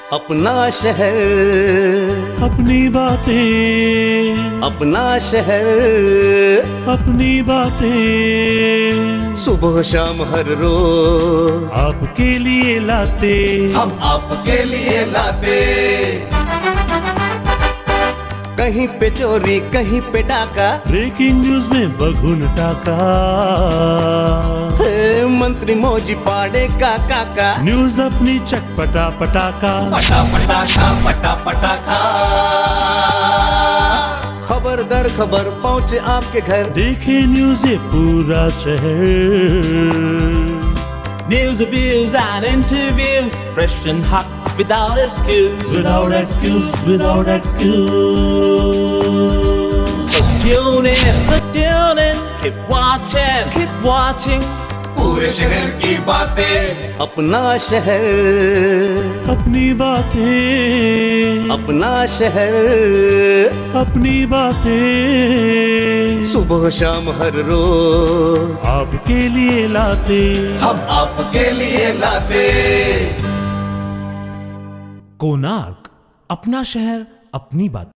अपना शहर, अपनी बातें, अपना शहर, अपनी बातें, सुबह शाम हर रोज आपके लिए लाते, हम आपके लिए लाते। कहीं पे चोरी, कहीं पे डाका, ब्रेकिंग न्यूज में बगुन टाका, मंत्री मौजी पाड़े का काका, न्यूज अपनी चटपटा पटाका, पटा पटाखा पटा पटाखा। खबर दर खबर पहुँचे आपके घर, देखे न्यूज ये पूरा शहर। News, reviews and interviews, fresh and hot without excuse. Without excuse, without excuse. So tune in, keep watching. पूरे शहर की बातें, अपना शहर, अपनी बातें, अपना शहर, अपनी बातें, सुबह शाम हर रोज आपके लिए लाते, हम आपके लिए लाते। कोणार्क, अपना शहर अपनी बात।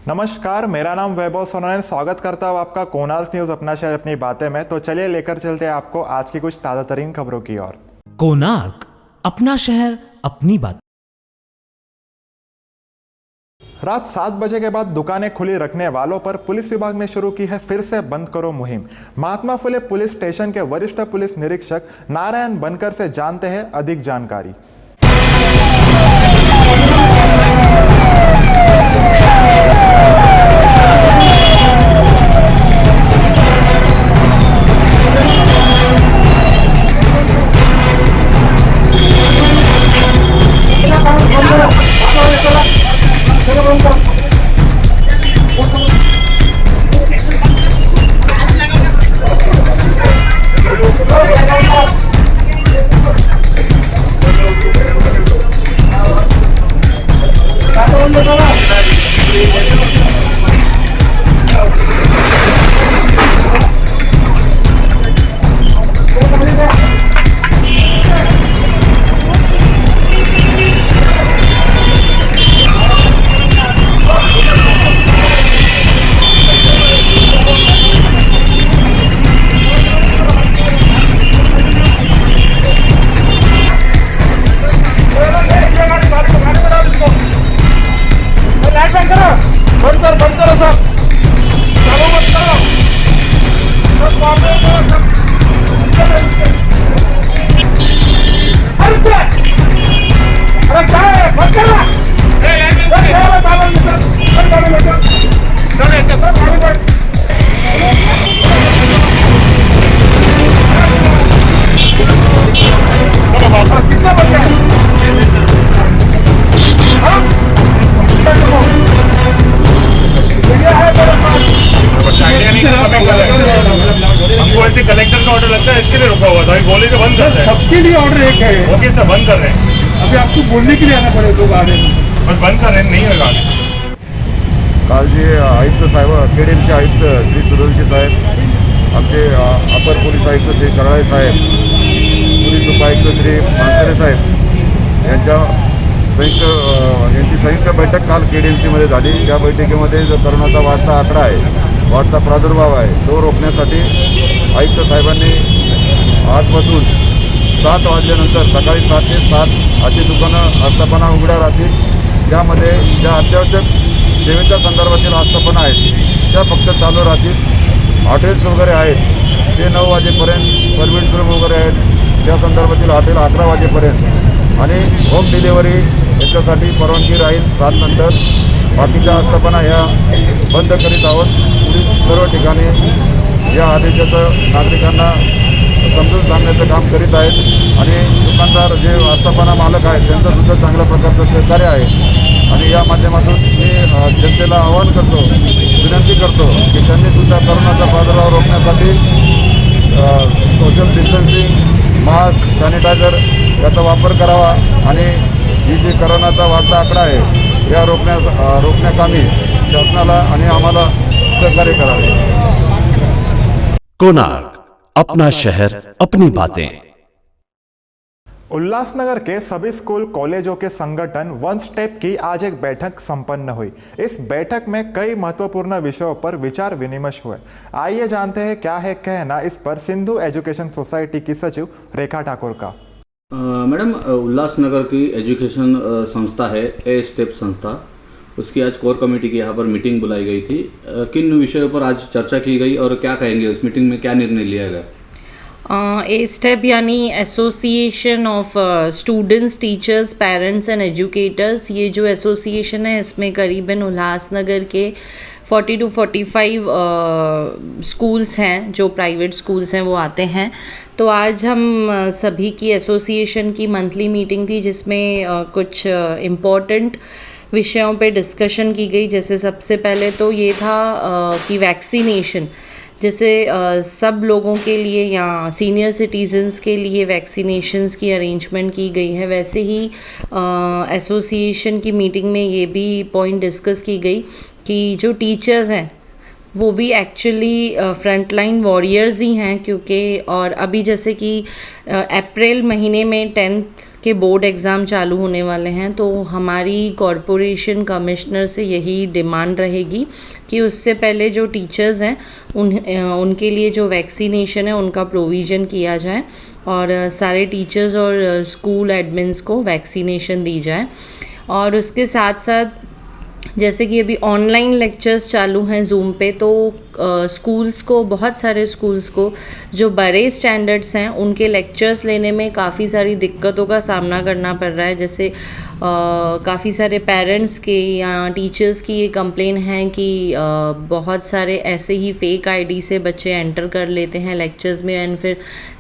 नमस्कार, मेरा नाम वैभव सोनाने, स्वागत करता हूँ आपका कोणार्क न्यूज़ अपना शहर अपनी बातें में। तो चलिए लेकर चलते हैं आपको आज की कुछ ताज़ा तरीन खबरों की ओर। कोणार्क, अपना शहर अपनी बात। रात 7 बजे के बाद दुकानें खुली रखने वालों पर पुलिस विभाग ने शुरू की है फिर से बंद करो मुहिम। महात्मा फुले पुलिस स्टेशन के वरिष्ठ पुलिस निरीक्षक नारायण बनकर से जानते हैं अधिक जानकारी। हमको ऐसे कलेक्टर का ऑर्डर लगता है, इसके लिए रुका हुआ था। अभी बोले तो बंद कर रहे हैं। सबके लिए ऑर्डर एक है। ओके सर, बंद कर रहे हैं। अभी आपको बोलने के लिए आना पड़ेगा, लोग आ रहे हैं। बस बंद कर रहे हैं, नहीं होगा आगे। काल जे आयुक्त साहेब केडीएमचे आयुक्त श्री सुरवशी साहेब, आमचे अपर पोलीस आयुक्त श्री कराळे साहेब, पोलीस उपायुक्त श्री मानकरे साहेब यांची संयुक्त बैठक काल केडीएमसीमध्ये झाली। या बैठकीमध्ये जो कोरोनाचा वाढता आकडा आहे, वाढता प्रादुर्भाव आहे, तो रोखण्यासाठी आयुक्त साहेबांनी आजपासून 7 वाजल्यानंतर सकाळी 7 ते 7 अशी दुकानं आस्थापना उघड्या राहतील। त्यामध्ये ज्या अत्यावश्यक सेवेच्या संदर्भातील आस्थापना आहेत त्या फक्त चालू राहतील। हॉटेल्स वगैरे आहेत ते 9 वाजेपर्यंत, परमिट रूम वगैरे आहेत त्या संदर्भातील हॉटेल 11 वाजेपर्यंत आणि होम डिलिव्हरी याच्यासाठी परवानगी राहील 7 नंतर। बाकीच्या आस्थापना ह्या बंद करीत आहोत। पोलीस सर्व ठिकाणी या आदेशाचं नागरिकांना समजून सांगण्याचं काम करीत आहेत आणि दुकानदार जे आस्थापना मालक आहेत त्यांचं सुद्धा चांगल्या प्रकारचं सहकार्य आहे। आणि या माध्यमातून मी जनतेला आवाहन करतो, विनंती करतो की त्यांनी सुद्धा कोरोनाचा प्रादुर्भाव रोखण्यासाठी सोशल डिस्टन्सिंग, मास्क, सॅनिटायझर याचा वापर करावा आणि ही जी कोरोनाचा वाढता आकडा आहे या रोखण्याकामी शासनाला आणि आम्हाला सहकार्य करावे। कोणार्क, अपना शहर अपनी बातें। उल्लासनगर के सभी स्कूल कॉलेजों के संगठन वन स्टेप की आज एक बैठक संपन्न हुई। इस बैठक में कई महत्वपूर्ण विषयों पर विचार विनिमय हुए। आइए जानते हैं क्या है कहना इस पर सिंधु एजुकेशन सोसाइटी की सचिव रेखा ठाकुर का। मैडम, उल्लासनगर की एजुकेशन संस्था है ए स्टेप संस्था, उसकी आज कोर कमेटी की यहाँ पर मीटिंग बुलाई गई थी। किन विषयों पर आज चर्चा की गई और क्या कहेंगे, उस मीटिंग में क्या निर्णय लिया गया? ए स्टेप यानी association of students, teachers, parents and educators, ये जो एसोसिएशन है इसमें करीबन उल्लासनगर के 40 to 45 स्कूल्स हैं, जो प्राइवेट स्कूल्स हैं वो आते हैं। तो आज हम सभी की एसोसिएशन की मंथली मीटिंग थी जिसमें कुछ इम्पोर्टेंट विषयों पे डिस्कशन की गई। जैसे सबसे पहले तो ये था कि वैक्सीनेशन, जैसे सब लोगों के लिए या सीनियर सिटीजन्स के लिए वैक्सीनेशंस की अरेंजमेंट की गई है। वैसे ही एसोसिएशन की मीटिंग में ये भी पॉइंट डिस्कस की गई कि जो टीचर्स हैं वो भी एक्चुअली फ्रंटलाइन वॉरियर्स ही हैं, क्योंकि और अभी जैसे कि अप्रैल महीने में 10th के बोर्ड एग्ज़ाम चालू होने वाले हैं, तो हमारी कॉरपोरेशन कमिश्नर से यही डिमांड रहेगी कि उससे पहले जो टीचर्स हैं उनके लिए जो वैक्सीनेशन है उनका प्रोविज़न किया जाए और सारे टीचर्स और स्कूल एडमिन्स को वैक्सीनेशन दी जाए। और उसके साथ साथ जैसे कि अभी ऑनलाइन लेक्चर्स चालू हैं जूम पे, तो स्कूल्स को, बहुत सारे स्कूल्स को जो बड़े स्टैंडर्ड्स हैं उनके लेक्चर्स लेने में काफ़ी सारी दिक्कतों का सामना करना पड़ रहा है। जैसे काफ़ी सारे पेरेंट्स के या टीचर्स की ये कंप्लेन है कि बहुत सारे ऐसे ही फेक आईडी से बच्चे एंटर कर लेते हैं लेक्चर्स में एंड फिर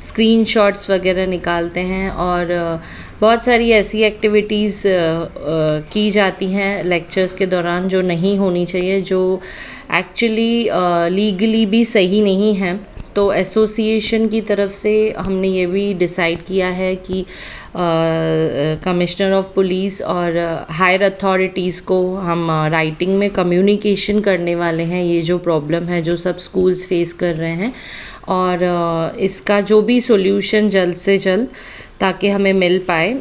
स्क्रीनशॉट्स वगैरह निकालते हैं और बहुत सारी ऐसी एक्टिविटीज़ की जाती हैं लेक्चर्स के दौरान जो नहीं होनी चाहिए, जो एक्चुअली लीगली भी सही नहीं है। तो एसोसिएशन की तरफ से हमने ये भी डिसाइड किया है कि कमिश्नर ऑफ पुलिस और हायर अथॉरिटीज़ को हम राइटिंग में कम्युनिकेशन करने वाले हैं, ये जो प्रॉब्लम है जो सब स्कूल्स फेस कर रहे हैं, और इसका जो भी सॉल्यूशन जल्द से जल्द ताकि हमें मिल पाए,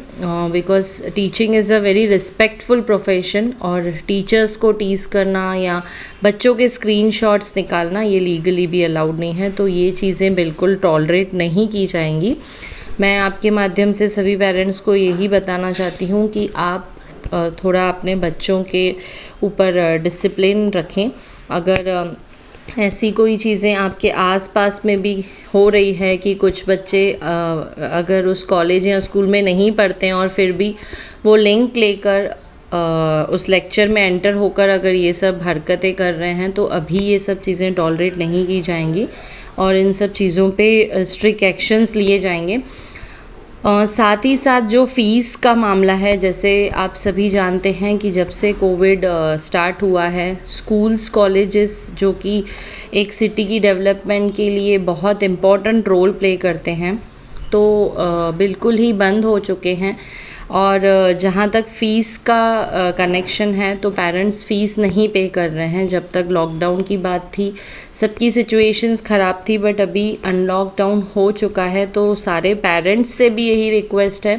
because teaching is a very respectful profession और टीचर्स को टीज करना या बच्चों के स्क्रीनशॉट्स निकालना ये लीगली भी अलाउड नहीं है। तो ये चीज़ें बिल्कुल टॉलरेट नहीं की जाएंगी। मैं आपके माध्यम से सभी पेरेंट्स को यही बताना चाहती हूँ कि आप थोड़ा अपने बच्चों के ऊपर डिसिप्लिन रखें। अगर ऐसी कोई चीज़ें आपके आसपास में भी हो रही है कि कुछ बच्चे अगर उस कॉलेज या स्कूल में नहीं पढ़ते हैं और फिर भी वो लिंक लेकर उस लेक्चर में एंटर होकर अगर ये सब हरकतें कर रहे हैं, तो अभी ये सब चीज़ें टॉलरेट नहीं की जाएंगी और इन सब चीज़ों पे स्ट्रिक्ट एक्शंस लिए जाएंगे। साथ ही साथ जो फ़ीस का मामला है, जैसे आप सभी जानते हैं कि जब से कोविड स्टार्ट हुआ है, स्कूल्स, कॉलेजेस जो कि एक सिटी की डेवलपमेंट के लिए बहुत इम्पॉर्टेंट रोल प्ले करते हैं, तो बिल्कुल ही बंद हो चुके हैं। और जहाँ तक फ़ीस का कनेक्शन है, तो पेरेंट्स फ़ीस नहीं पे कर रहे हैं। जब तक लॉकडाउन की बात थी सबकी सिचुएशंस ख़राब थी, बट अभी अनलॉकडाउन हो चुका है, तो सारे पेरेंट्स से भी यही रिक्वेस्ट है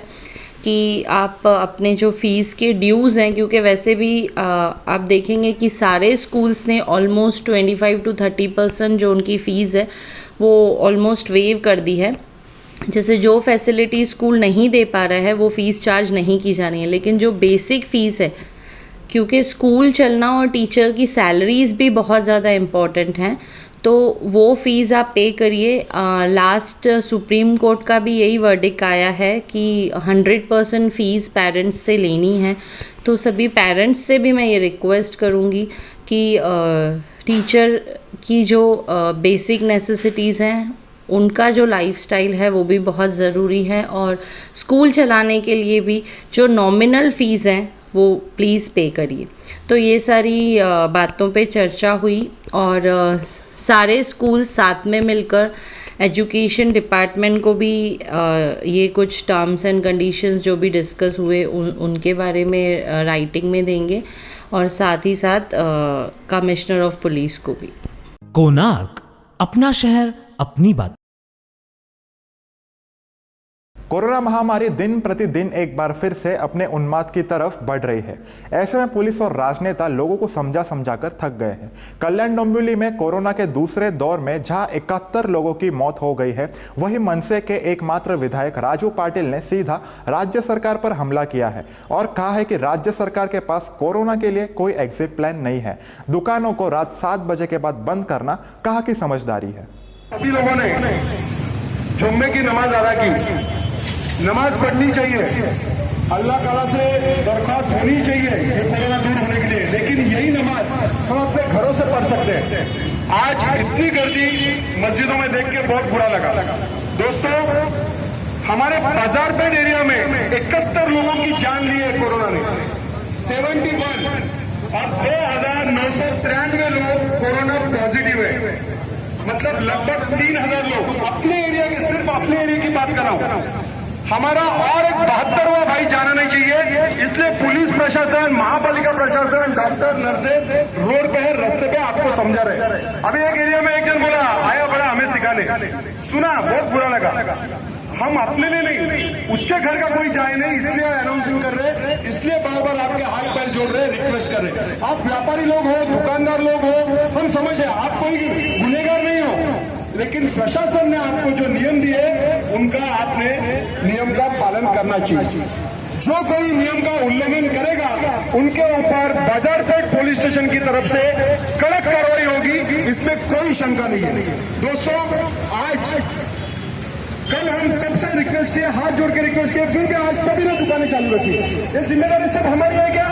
कि आप अपने जो फ़ीस के ड्यूज़ हैं, क्योंकि वैसे भी आप देखेंगे कि सारे स्कूल्स ने ऑलमोस्ट 25 to 30% जो उनकी फ़ीस है वो ऑलमोस्ट वेव कर दी है। जैसे जो फैसिलिटी स्कूल नहीं दे पा रहा है वो फ़ीस चार्ज नहीं की जा रही है, लेकिन जो बेसिक फ़ीस है, क्योंकि स्कूल चलना और टीचर की सैलरीज़ भी बहुत ज़्यादा इम्पॉर्टेंट हैं, तो वो फ़ीस आप पे करिए। लास्ट सुप्रीम कोर्ट का भी यही वर्डिक्ट आया है कि 100% फ़ीस पेरेंट्स से लेनी है। तो सभी पेरेंट्स से भी मैं ये रिक्वेस्ट करूँगी कि टीचर की जो बेसिक नेसेसिटीज़ हैं, उनका जो लाइफस्टाइल है वो भी बहुत ज़रूरी है, और स्कूल चलाने के लिए भी जो नॉमिनल फ़ीस हैं वो प्लीज़ पे करिए। तो ये सारी बातों पे चर्चा हुई और सारे स्कूल साथ में मिलकर एजुकेशन डिपार्टमेंट को भी ये कुछ टर्म्स एंड कंडीशंस जो भी डिस्कस हुए उनके बारे में राइटिंग में देंगे, और साथ ही साथ कमिश्नर ऑफ पुलिस को भी। कोणार्क, अपना शहर अपनी बात। कोरोना महामारी दिन प्रतिदिन एक बार फिर से अपने उन्माद की तरफ बढ़ रही है। ऐसे में पुलिस और राजनेता लोगों को समझा कर थक गए हैं। कल्याण डोंबिवली में कोरोना के दूसरे दौर में जहां 71 लोगों की मौत हो गई है, वहीं मनसे के एकमात्र विधायक राजू पाटिल ने सीधा राज्य सरकार पर हमला किया है और कहा है कि राज्य सरकार के पास कोरोना के लिए कोई एग्जिट प्लान नहीं है। दुकानों को रात 7 बजे के बाद बंद करना कहा की समझदारी है। सभी लोगों ने जुम्मे की नमाज अदा की, नमाज पढ़नी चाहिए, अल्लाह ताला से दरख्वास्त होनी चाहिए ये कोरोना दूर होने के लिए, लेकिन यही नमाज हम अपने घरों से पढ़ सकते हैं। आज इतनी गर्दी मस्जिदों में देख के बहुत बुरा लगा। दोस्तों, हमारे बाजारपेट एरिया में 71 लोगों की जान ली है कोरोना ने, 71 और 2993 लोग कोरोना पॉजिटिव है, मतलब लगभग 3000 लोग। अपने एरिया के, सिर्फ अपने एरिया की बात कर रहा हूं। हमारा और एक 72वां भाई जाना नहीं चाहिए, इसलिए पुलिस प्रशासन, महापालिका प्रशासन, डॉक्टर, नर्सेज रोड पे है, रास्ते पे आपको समझा रहे। अभी एक एरिया में एक जन बोला, आया बड़ा हमें सिखाने, सुना, बहुत बुरा लगा। हम अपने लिए नहीं, उसके घर का कोई जाए नहीं, इसलिए अनाउंसिंग कर रहे, इसलिए बार बार आपके हाथ पैर जोड़ रहे, रिक्वेस्ट कर रहे। आप व्यापारी लोग हो, दुकानदार लोग हो, हम समझे आप कोई गुनहगार नहीं हो, लेकिन प्रशासन ने आपको जो नियम दिए उनका आपने नियम का पालन करना चाहिए। जो कोई नियम का उल्लंघन करेगा उनके ऊपर बाजारपेट पुलिस स्टेशन की तरफ से कड़क कार्रवाई होगी, इसमें कोई शंका नहीं है। दोस्तों, आज कल हम सबसे रिक्वेस्ट किए, हाथ जोड़ के रिक्वेस्ट किए, फिर भी आज सभी ने दुकानें चालू रखी है। ये जिम्मेदारी सब हमारी है क्या?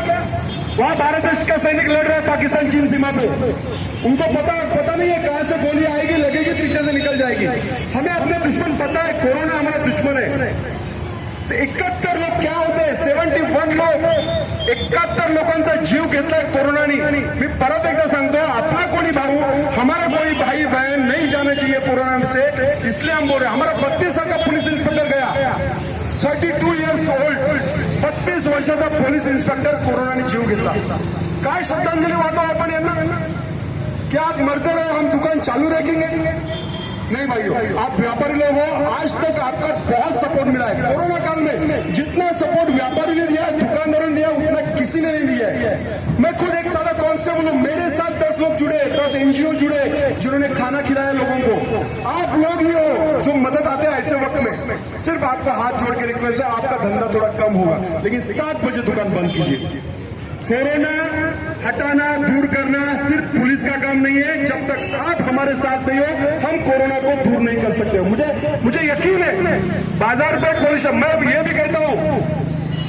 वहां भारत देश का सैनिक लड़ रहा है पाकिस्तान चीन सीमा पे, उनको पता नहीं है कहां से गोली आएगी, लगेगी, पीछे से निकल जाएगी। हमें अपने दुश्मन पता है, कोरोना हमारा दुश्मन है। 71 लोग क्या होते हैं, 71 लोग, 71 लोकांचा जीव घेतलाय कोरोनानी। मी परत एकदा सांगतो, अपना कोणी भाऊ, हमारा कोई भाई बहन नहीं जाना चाहिए कोरोना से, इसलिए हम बोल रहे हैं। हमारा 32 साल का पुलिस इंस्पेक्टर गया, 32 इयर्स ओल्ड, 32 वर्षाचा पोलीस इन्स्पेक्टर कोरोनाने जीव घेतला। काय श्रद्धांजली वाहतो आपण यांना? क्या आप मरते रहे, हम दुकान चालू रखेंगे? नहीं भाइयों, आप व्यापारी लोग हो, आज तक आपका बहुत सपोर्ट मिला है कोरोना काल में। जितना सपोर्ट व्यापारी ने दिया, दुकानदारों ने दिया, उतना किसी ने नहीं दिया है। मैं खुद एक सादा कांस्टेबल हूं, मेरे साथ 10 लोग जुड़े, 10 NGO जुड़े, जिन्होंने खाना खिलाया लोगों को। आप लोग ही हो जो मदद आते हैं ऐसे वक्त में। सिर्फ आपका हाथ जोड़ के रिक्वेस्ट है, आपका धंधा थोड़ा कम होगा, लेकिन 7 बजे दुकान बंद कीजिए। कोरोना हटाना, दूर करना सिर्फ पुलिस का काम नहीं है। जब तक आप हमारे साथ नहीं हो, हम कोरोना को दूर नहीं कर सकते। मुझे यकीन है, बाजार पे पुलिस, मैं ये भी कहता हूं,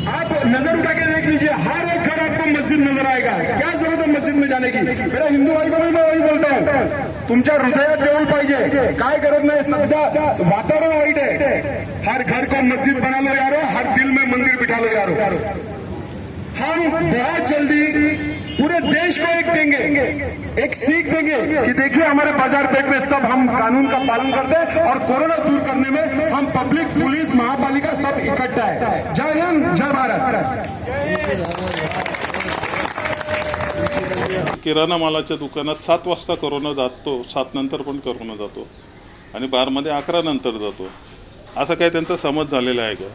आप नजर उठा के देख लीजिए, हर एक घर आपको मस्जिद नजर आएगा। क्या जरूरत है मस्जिद में जाने की? मेरा हिंदू भाई को मैं वही बोलता हूं, तुमच्या हृदयात देऊळ पाहिजे, काय गरज नाही। सध्या वातावरण वाईट है, हर घर को मस्जिद बना लो यारो, हर दिल में मंदिर बिठा लो यारो। हम बहुत जल्दी पूरे देश को एक देंगे, एक सीख देंगे कि देखिए हमारे बाजार पेट में सब हम कानून का पालन करते हैं और कोरोना दूर करने में हम पब्लिक, पुलिस, महापालिका सब इकट्ठा है। जय हिंद, जय भारत। किराणा मालाच्या दुकानात 7 वाजता कोरोना जातो, 7 नंतर पण कोरोना जातो आणि बारमध्ये 11 नंतर जातो, असं काय त्यांचा समज झालेला आहे का?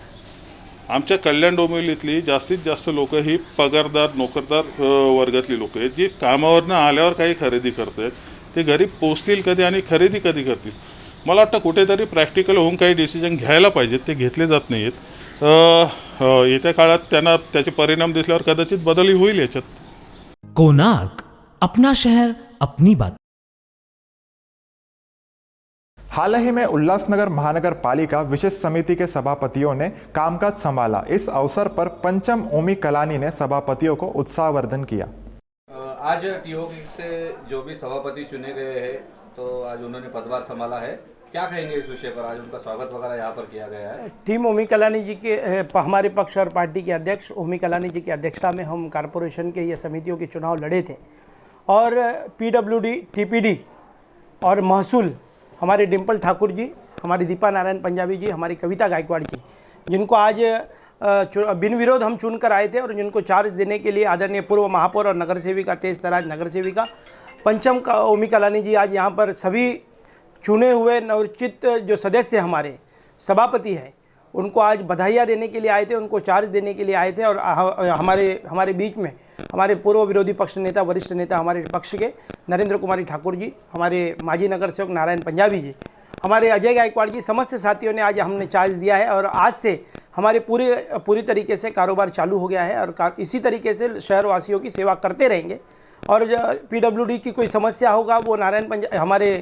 आमच्या कल्याण डोंबिवलीतली जास्तीत जास्त लोक ही पगारदार, नोकरदार वर्गातली लोक आहेत, जी कामावरनं आल्यावर काही खरेदी करत आहेत, ते घरी पोचतील कधी आणि खरेदी कधी करतील? मला वाटतं कुठेतरी प्रॅक्टिकल होऊन काही डिसिजन घ्यायला पाहिजेत, ते घेतले जात नाहीत। येत्या काळात त्यांना त्याचे परिणाम दिसल्यावर कदाचित बदलही होईल याच्यात। कोणार्क, अपना शहर अपनी बात। हाल ही में उल्लासनगर महानगर पालिका विशेष समिति के सभापतियों ने कामकाज संभाला। इस अवसर पर पंचम ओमी कलानी ने सभापतियों को उत्साहवर्धन किया। आज टीओ से जो भी सभापति चुने गए हैं, तो आज उन्होंने पदभार संभाला है, क्या कहेंगे इस विषय पर? आज उनका स्वागत वगैरह यहाँ पर किया गया है। टीम ओमी कलानी जी के, हमारे पक्ष और पार्टी के अध्यक्ष ओमी कलानी जी की अध्यक्षता में हम कारपोरेशन के ये समितियों के चुनाव लड़े थे और PWD, TPD और महसूल हमारे डिम्पल ठाकुर जी, हमारी दीपा नारायण पंजाबी जी, हमारी कविता गायकवाड़ जी, जिनको आज बिन विरोध हम चुनकर आए थे और जिनको चार्ज देने के लिए आदरणीय पूर्व महापौर और नगर सेविका, तेज तराज नगर सेविका पंचम ओमी कलानी जी आज यहाँ पर सभी चुने हुए नवचित जो सदस्य हमारे सभापति हैं उनको आज बधाइयाँ देने के लिए आए थे, उनको चार्ज देने के लिए आए थे। और हमारे बीच में हमारे पूर्व विरोधी पक्ष नेता, वरिष्ठ नेता हमारे पक्ष के नरेंद्र कुमारी ठाकुर जी, हमारे माजी नगर सेवक नारायण पंजाबी जी, हमारे अजय गायकवाड़ जी, समस्त साथियों ने आज हमने चार्ज दिया है। और आज से हमारे पूरी तरीके से कारोबार चालू हो गया है और इसी तरीके से शहरवासियों की सेवा करते रहेंगे। और PWD की कोई समस्या होगा वो हमारे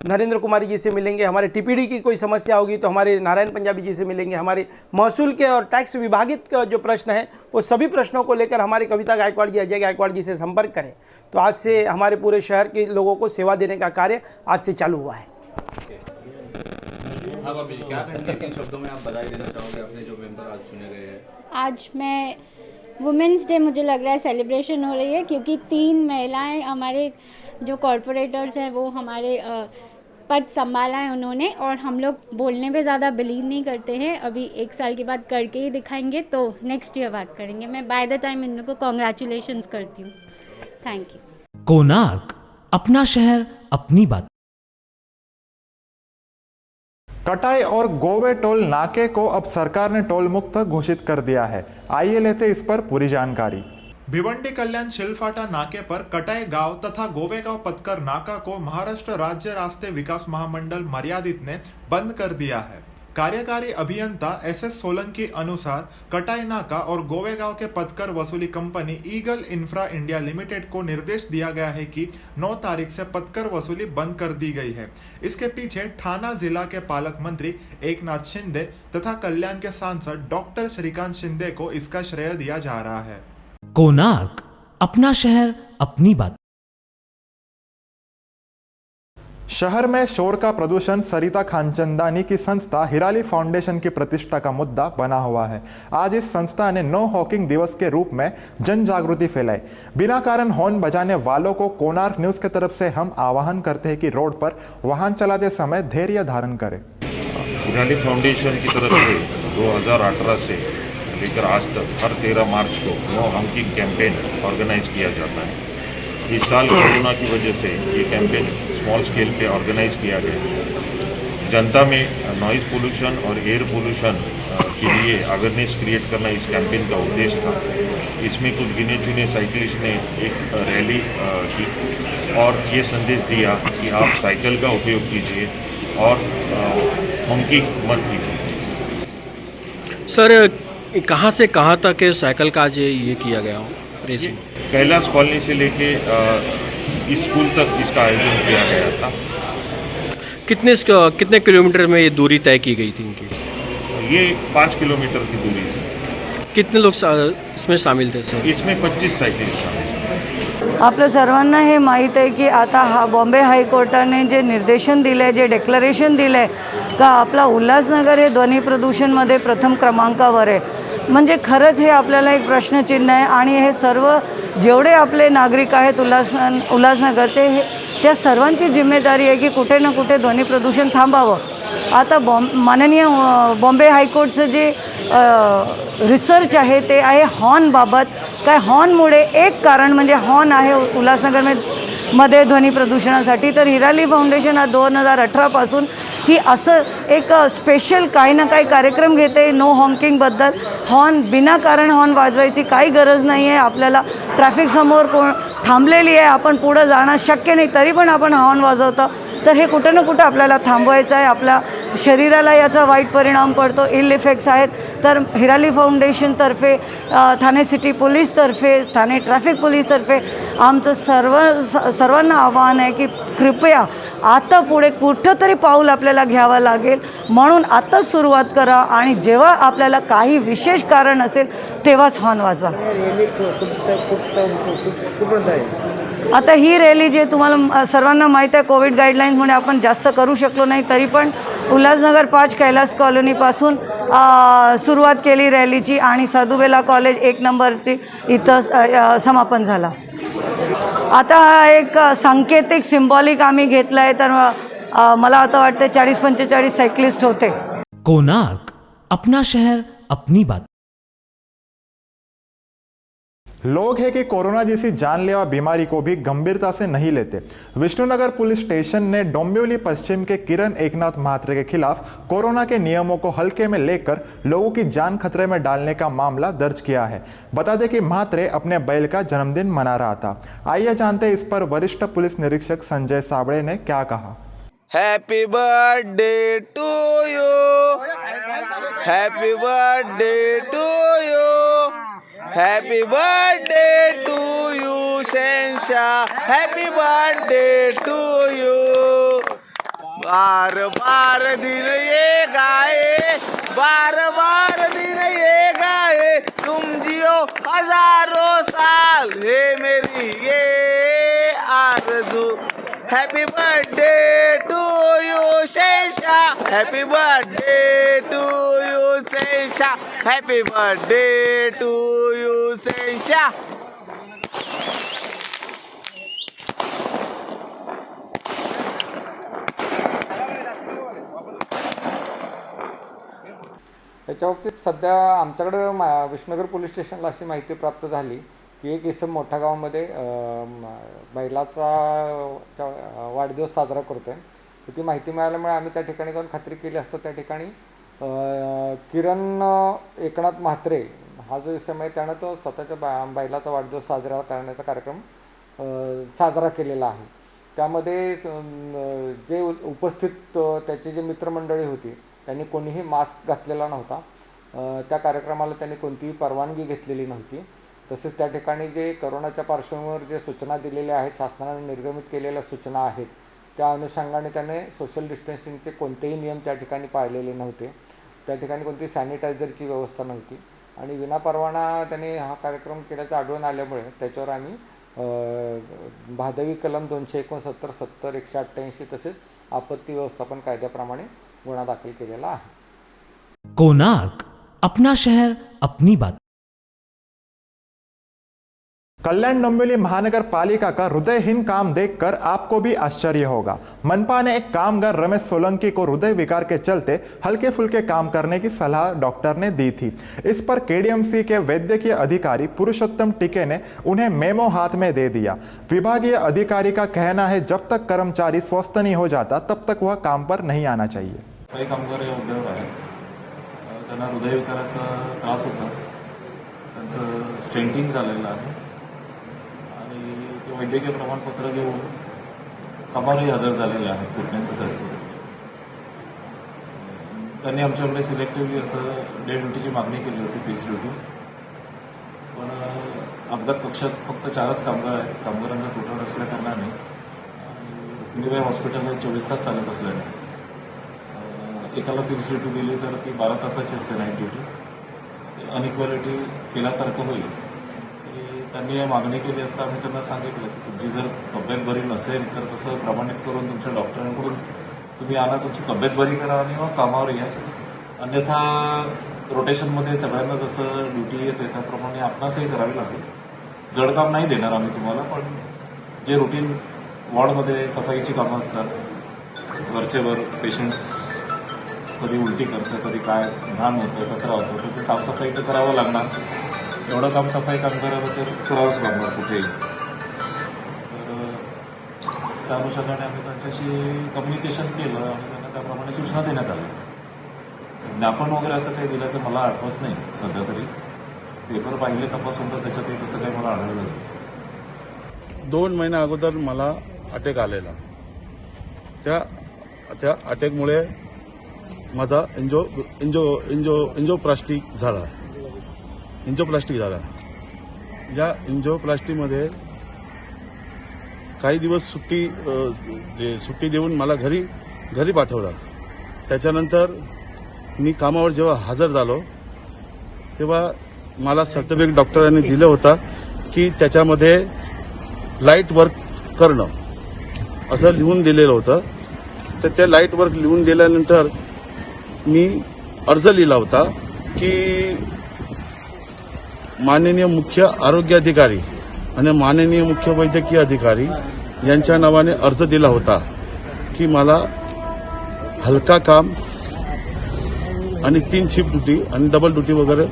नरेंद्र कुमारी जी से मिलेंगे, हमारे TPD की कोई समस्या होगी तो हमारे नारायण पंजाबी जी से मिलेंगे, हमारे महसूल के और टैक्स विभागित का जो प्रश्न है वो सभी प्रश्नों को लेकर हमारे कविता गायकवाड़ जी, अजय गायकवाड़ जी से संपर्क करें। तो आज से हमारे पूरे शहर के लोगों को सेवा देने का कार्य आज से चालू हुआ है। हाँ भाभी, क्या कहेंगे, किन शब्दों में आप बधाई देना चाहोगे अपने जो मेंबर आज चुने गए हैं? आज मैं वुमेंस डे मुझे लग रहा है सेलिब्रेशन हो रही है, क्योंकि 3 महिलाएं हमारे जो कॉरपोरेटर्स हैं वो हमारे पद संभाला है उन्होंने। और हम लोग बोलने पे ज़्यादा बिलीव नहीं करते हैं, अभी 1 साल के बाद करके ही दिखाएंगे, तो नेक्स्ट ईयर बात करेंगे। मैं बाय द टाइम इन लोग को कॉन्ग्रेचुलेशंस करती हूँ। Thank you. कोणार्क, अपना शहर अपनी बात। कटाई और गोवे टोल नाके को अब सरकार ने टोल मुक्त घोषित कर दिया है। आइए लेते इस पर पूरी जानकारी। भिवंडी कल्याण शिलफाटा नाके पर कटाई गांव तथा गोवेगांव पतकर नाका को महाराष्ट्र राज्य रास्ते विकास महामंडल मर्यादित ने बंद कर दिया है। कार्यकारी अभियंता SS सोलंकी अनुसार कटाई नाका और गोवेगांव के पतकर वसूली company eagle infra India limited को निर्देश दिया गया है कि 9 तारीख से पतकर वसूली बंद कर दी गई है। इसके पीछे ठाना जिला के पालक मंत्री एकनाथ शिंदे तथा कल्याण के सांसद डॉक्टर श्रीकांत शिंदे को इसका श्रेय दिया जा रहा है। कोणार्क, अपना शहर अपनी बात। शहर में शोर का प्रदूषण सरिता खानचंदानी की संस्था हिराली फाउंडेशन की प्रतिष्ठा का मुद्दा बना हुआ है। आज इस संस्था ने नो हॉकिंग दिवस के रूप में जन जागृति फैलाई। बिना कारण हॉर्न बजाने वालों को कोणार्क न्यूज की तरफ से हम आह्वान करते हैं कि रोड पर वाहन चलाते समय धैर्य धारण करें। हिराली फाउंडेशन की तरफ से 2018 से लेकर आज तक हर 13 मार्च को नो हॉकिंग कैंपेन ऑर्गेनाइज किया जाता है। इस साल कोरोना की वजह से ये कैंपेन स्मॉल स्केल पे ऑर्गेनाइज किया गया। जनता में नॉइज़ पोल्यूशन और एयर पोल्यूशन के लिए अवेयरनेस क्रिएट करना इस कैंपेन का उद्देश्य था। इसमें कुछ गिने चुने साइकिलिस्ट ने एक रैली की और ये संदेश दिया कि आप साइकिल का उपयोग कीजिए और हॉकिंग मत कीजिए। सर, कहाँ से कहाँ तक साइकिल का आज ये किया गया रेसिंग? कैलाश कॉलोनी से लेके स्कूल तक इसका आयोजन किया गया था। कितने किलोमीटर में ये दूरी तय की गई थी इनकी? ये 5 किलोमीटर की दूरी है। कितने लोग इसमें शामिल थे सर? इसमें 25 सायकल शामिल। आपल्या सर्वांना हे माहीत आहे की आता बॉम्बे हायकोर्टाने जे निर्देशन दिले, जे डिक्लेरेशन दिले का आपला उल्हासनगर हे ध्वनी प्रदूषणमध्ये प्रथम क्रमांकावर आहे, म्हणजे खरंच हे आपल्याला एक प्रश्नचिन्ह आहे। आणि हे सर्व जेवढे आपले नागरिक आहेत उल्हासनगरचे, त्या सर्वांची जिम्मेदारी आहे की कुठे ना कुठे ध्वनी प्रदूषण थांबावं। आता माननीय बॉम्बे हायकोर्टचं जे रिसर्च आहे ते आहे हॉर्नबाबत। काय हॉर्नमुळे एक कारण म्हणजे हॉर्न आहे उल्हासनगरमध्ये ध्वनी प्रदूषणासाठी। तर हिराली फाउंडेशन हा 2018 पासून ही असं एक स्पेशल काही ना काही कार्यक्रम घेते नो हॉकिंगबद्दल। हॉर्न बिना कारण हॉर्न वाजवायची काही गरज नाही आहे। आपल्याला ट्रॅफिक समोर थांबलेली आहे, आपण पुढे जाणं शक्य नाही, तरी पण आपण हॉर्न वाजवतो, तर हे कुठे ना कुठे आपल्याला थांबवायचं आहे। आपल्या शरीराला याचा वाईट परिणाम पडतो, इल इफेक्ट्स आहेत। तर हिराली फाउंडेशनतर्फे, ठाणे सिटी पोलीसतर्फे, ठाणे ट्रॅफिक पोलीसतर्फे आमचं सर्वांना आवाहन आहे की कृपया आता पुढे कुठंतरी पाऊल आपल्याला घ्यावं लागेल, म्हणून आताच सुरुवात करा आणि जेव्हा आपल्याला काही विशेष कारण असेल तेव्हाच हॉर्न वाजवा। आता ही रॅली जे तुम्हाला सर्वांना माहीत आहे, कोविड गाईडलाईन्समुळे आपण जास्त करू शकलो नाही, तरी पण उल्हासनगर 5 कैलास कॉलनीपासून सुरुवात केली रॅलीची आणि साधुबेला कॉलेज 1 नंबरची इथं समापन झाला। आता हा एक सांकेतिक सिम्बॉलिक आम्ही घेतला आहे, तर मला आता वाटतं 40-45 सायकलिस्ट होते। कोणार्क, अपना शहर अपनी बात। लोग है कि कोरोना जैसी जानलेवा बीमारी को भी गंभीरता से नहीं लेते। विष्णुनगर पुलिस स्टेशन ने डोंबिवली पश्चिम के किरण एकनाथ म्हात्रे के खिलाफ कोरोना के नियमों को हल्के में लेकर लोगों की जान खतरे में डालने का मामला दर्ज किया है। बता दें कि म्हात्रे अपने बैल का जन्मदिन मना रहा था। आइए जानते हैं इस पर वरिष्ठ पुलिस निरीक्षक संजय साबड़े ने क्या कहा। Happy birthday to you, happy birthday to you, happy birthday to you शहंशाह, हैप्पी बर्थडे टू यू। बार बार दिन ये गाए, बार बार दिन ये गाए, तुम जियो हजारों साल, हे मेरी ये आरज़ू। हैप्पी बर्थडे टू यू शहंशाह, हैप्पी बर्थडे टू यू शहंशाह, हैप्पी बर्थडे टू यू शहंशाह। याच्या बाबतीत सध्या आमच्याकडे विष्णुनगर पोलीस स्टेशनला अशी माहिती प्राप्त झाली की एक इसम मोठ्या गावामध्ये बैलाचा वाढदिवस साजरा करतो आहे। तर ती माहिती मिळाल्यामुळे आम्ही त्या ठिकाणी जाऊन खात्री केली असता त्या ठिकाणी किरण एकनाथ म्हात्रे हा जो इसम आहे त्यानं तो स्वतःच्या बैलाचा वाढदिवस साजरा करण्याचा कार्यक्रम साजरा केलेला आहे। त्यामध्ये जे उपस्थित त्याची जे मित्रमंडळी होती त्यांनी कोणीही मास्क घातलेला नव्हता। त्या कार्यक्रमाला त्यांनी कोणतीही परवानगी घेतलेली नव्हती। तसेच त्या ठिकाणी जे कोरोनाच्या पार्श्वभूमीवर जे सूचना दिलेल्या आहेत, शासनाने निर्गमित केलेल्या सूचना आहेत, त्या अनुषंगाने त्याने सोशल डिस्टन्सिंगचे कोणतेही नियम त्या ठिकाणी पाळलेले नव्हते। त्या ठिकाणी कोणती सॅनिटायझरची व्यवस्था नव्हती आणि विनापरवाना त्याने हा कार्यक्रम केल्याचं आढळून आल्यामुळे त्याच्यावर आम्ही भादवी कलम 269, 70, 188 तसेच आपत्ती व्यवस्थापन कायद्याप्रमाणे गुन्हा दाखल केलेला आहे। कोणार्क, अपना शहर अपनी बात। कल्याण डोंबिवली महानगर पालिका का हृदयहीन काम देखकर आपको भी आश्चर्य होगा। मनपा ने एक कामगार रमेश सोलंकी को हृदय विकार के चलते हल्के फुल्के काम करने की सलाह डॉक्टर ने दी थी। इस पर केडीएमसी के वैद्यकीय अधिकारी पुरुषोत्तम टिके ने उन्हें मेमो हाथ में दे दिया। विभागीय अधिकारी का कहना है जब तक कर्मचारी स्वस्थ नहीं हो जाता तब तक वह काम पर नहीं आना चाहिए। काही कामगार हे उद्योग आहेत, त्यांना हृदयविकाराचा त्रास होता, त्यांचं स्टेंटिंग झालेलं आहे आणि ते वैद्यकीय प्रमाणपत्र घेऊन कामावरही हजर झालेले आहेत फिटनेसचं सर्टिफिकेट। त्यांनी आमच्याकडे सिलेक्टिव्हली असं डे ड्युटीची मागणी केली होती, फिक्स ड्युटी, पण अपघात कक्षात फक्त 4च कामगार आहेत। कामगारांचा तुटवडा असल्या कारणाने रुक्मिणीबाई हॉस्पिटलला 24 तास चालत असल्याने एकाला फिक्स ड्युटी दिली तर ती 12 तासाची असते नाईट ड्युटी। अनइक्वॅलिटी केल्यासारखं होईल तरी त्यांनी मागणी केली असता आम्ही त्यांना सांगितलं की तुमची जर तब्येत बरी नसेल तर तसं प्रमाणित करून तुमच्या डॉक्टरांकडून तुम्ही आणा, तुमची तब्येत बरी करा आणि मग कामावर या। अन्यथा रोटेशनमध्ये सगळ्यांना जसं ड्युटी येते त्याप्रमाणे आपणासही करावी लागेल। जड काम नाही देणार आम्ही तुम्हाला, पण जे रुटीन वॉर्डमध्ये सफाईची कामं असतात, वरचेवर पेशंट्स कधी उलटी करतं, कधी काय घाण होतं, कचरा होतो, तर ते साफसफाई तर करावं लागणार। एवढं काम सफाई कामगाराला तर करावंच लागणार कुठेही। तर त्या अनुषंगाने आम्ही त्यांच्याशी कम्युनिकेशन केलं आणि त्यांना त्याप्रमाणे सूचना देण्यात आल्या। ज्ञापन वगैरे असं काही दिल्याचं मला आठवत नाही सध्या तरी। पेपर पाहिले तपासून तर त्याच्यातही तसं काही मला आढळलं नाही। 2 महिन्या अगोदर मला अटॅक आलेला। त्या अटॅकमुळे माझा एन्जिओप्लास्टिक झाला। या एन्जिओप्लास्टीमध्ये काही दिवस सुट्टी देऊन मला घरी पाठवलं। त्याच्यानंतर मी कामावर जेव्हा हजर झालो तेव्हा मला सर्टिफिकेट डॉक्टरांनी दिलं होतं की त्याच्यामध्ये लाईट वर्क करणं असं लिहून दिलेलं होतं। तर त्या लाईट वर्क लिहून दिल्यानंतर मी अर्ज लिहिला होता की माननीय मुख्य आरोग्य अधिकारी आणि माननीय मुख्य वैद्यकीय अधिकारी यांच्या नावाने अर्ज दिला होता की मला हलका काम आणि 3 शिफ्ट ड्युटी आणि डबल ड्युटी वगैरे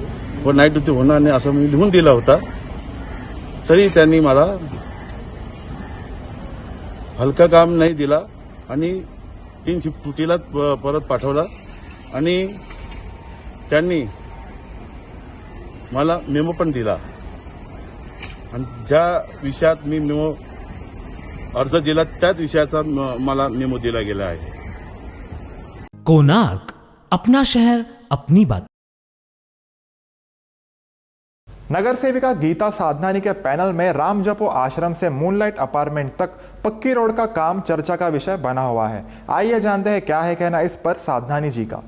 व नाईट ड्युटी होणार नाही असं मी लिहून दिला होता। तरी त्यांनी मला हलका काम नाही दिला आणि 3 शिफ्टीला परत पाठवला आणि त्यांनी मला मेमो पण दिला आणि ज्या विषयात मी मेमो अर्ज दिला त्याच विषयाचा मला मेमो दिला गेला है। कोणार्क, अपना शहर अपनी बात। नगर सेविका गीता साधनानी के पैनल में राम जपो आश्रम से मूनलाइट अपार्टमेंट तक पक्की रोड का काम चर्चा का विषय बना हुआ है। आइए जानते हैं क्या है कहना इस पर साधनानी जी का।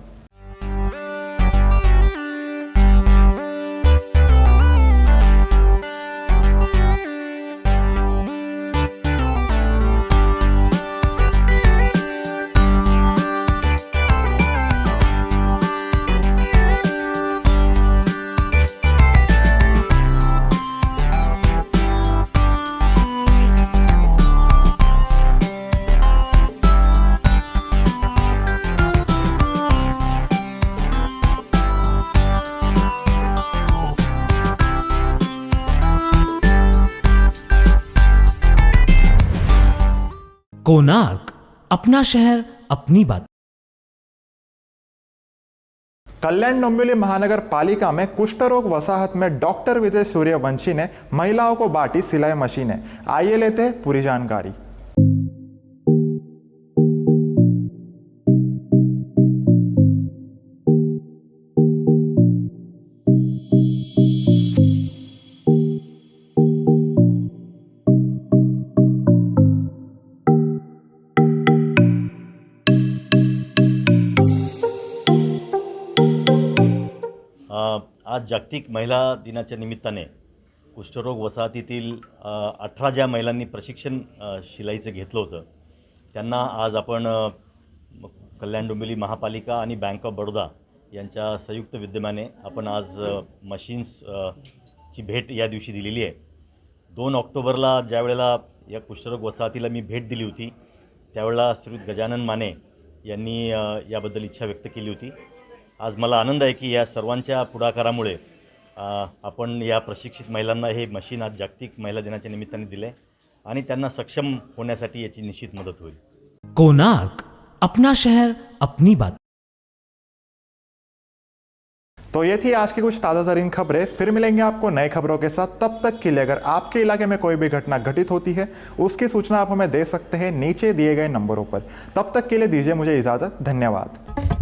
कोणार्क, अपना शहर अपनी बात। कल्याण डोंबिवली महानगर पालिका में कुष्ठ रोग वसाहत में डॉक्टर विजय सूर्यवंशी ने महिलाओं को बांटी सिलाई मशीनें। आइए लेते हैं पूरी जानकारी। आज जागतिक महिला दिनाच्या निमित्ताने कुष्ठरोग वसाहतीतील 18 ज्या महिलांनी प्रशिक्षण शिलाईचं घेतलं होतं त्यांना आज आपण कल्याण डोंबिवली महापालिका आणि बँक ऑफ बडोदा यांच्या संयुक्त विद्यमाने आपण आज मशीन्स ची भेट या दिवशी दिलेली आहे। 2 ऑक्टोबरला ज्या वेळेला या कुष्ठरोग वसाहतीला मी भेट दिली होती त्यावेळेला श्री गजानन माने यांनी याबद्दल इच्छा व्यक्त केली होती। आज मला आनंद आहे की या सर्वांच्या पुढाकारामुळे आपण या प्रशिक्षित महिलांना हे मशीन आज जागतिक महिला दिनाच्या निमित्ताने दिले आणि त्यांना सक्षम होण्यासाठी याची निश्चित मदत होईल। कोणार्क, अपना शहर अपनी बात। तो ये थी आज की कुछ ताज़ा तरीन खबरें। फिर मिलेंगे आपको नई खबरों के साथ। तब तक के लिए अगर आपके इलाके में कोई भी घटना घटित होती है उसकी सूचना आप हमें दे सकते हैं नीचे दिए गए नंबरों पर। तब तक के लिए दीजिए मुझे इजाज़त। धन्यवाद।